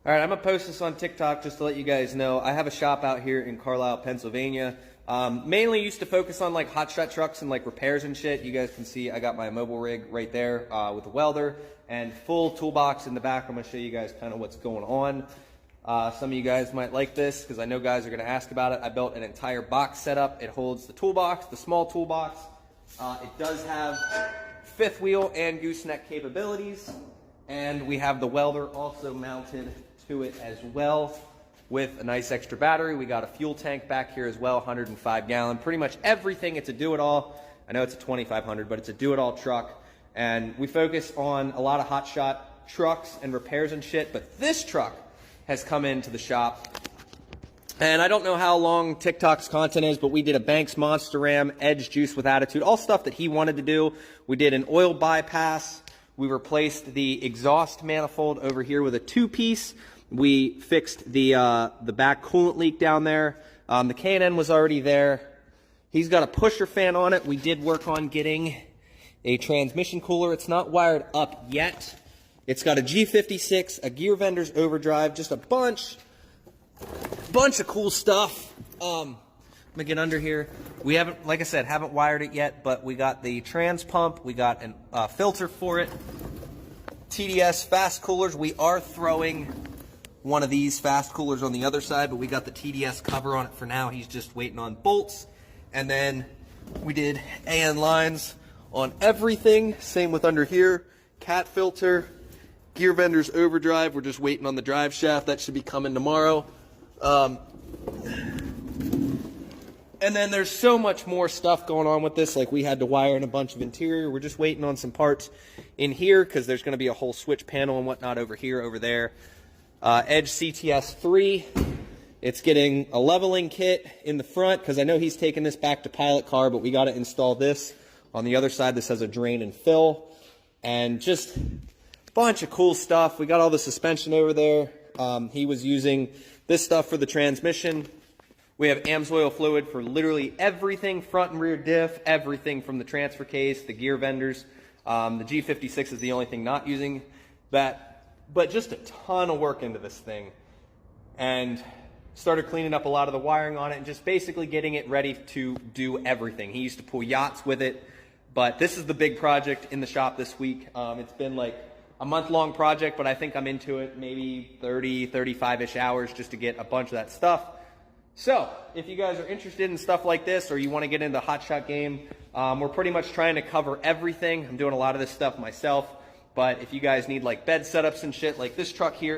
All right, I'm gonna post this on TikTok just to let you guys know. I have a shop out here in Carlisle, Pennsylvania. Mainly used to focus on like hotshot trucks and like repairs and shit. You guys can see I got my mobile rig right there with a welder and full toolbox in the back. I'm gonna show you guys kind of what's going on. Some of you guys might like this because I know guys are gonna ask about it. I built an entire box setup. It holds the toolbox, the small toolbox. It does have fifth wheel and gooseneck capabilities. And we have the welder also mounted to it as well with a nice extra battery. We got a fuel tank back here as well, 105 gallon. Pretty much everything. It's a do-it-all. I know it's a 2500, but it's a do-it-all truck. And we focus on a lot of hotshot trucks and repairs and shit, but this truck has come into the shop. And I don't know how long TikTok's content is, but we did a Banks Monster Ram, Edge Juice with Attitude, all stuff that he wanted to do. We did an oil bypass. We replaced the exhaust manifold over here with a two-piece. We fixed the back coolant leak down there. The K&N was already there. He's got a pusher fan on it. We did work on getting a transmission cooler. It's not wired up yet. It's got a G56, a gear vendor's overdrive, just a bunch of cool stuff. I'm gonna get under here. We haven't, like I said, haven't wired it yet, but we got the trans pump. We got a filter for it. TDS fast coolers. We are throwing one of these fast coolers on the other side, but we got the TDS cover on it for now. He's just waiting on bolts. And then we did AN lines on everything. Same with under here. Cat filter, gear vendor's overdrive. We're just waiting on the drive shaft. That should be coming tomorrow. And then there's so much more stuff going on with this. Like we had to wire in a bunch of interior. We're just waiting on some parts in here because there's going to be a whole switch panel and whatnot over here, over there. Edge CTS 3. It's getting a leveling kit in the front because I know he's taking this back to pilot car, but we got to install this on the other side. This has a drain and fill and just a bunch of cool stuff. We got all the suspension over there. He was using this stuff for the transmission. We have AMSOIL fluid for literally everything, front and rear diff, everything from the transfer case, the gear vendors. The G56 is the only thing not using that. But just a ton of work into this thing. And started cleaning up a lot of the wiring on it and just basically getting it ready to do everything. He used to pull yachts with it. But this is the big project in the shop this week. It's been like a month-long project, but I think I'm into it maybe 30, 35-ish hours just to get a bunch of that stuff. So, if you guys are interested in stuff like this or you want to get into the hotshot game, we're pretty much trying to cover everything. I'm doing a lot of this stuff myself, but if you guys need like bed setups and shit like this truck here,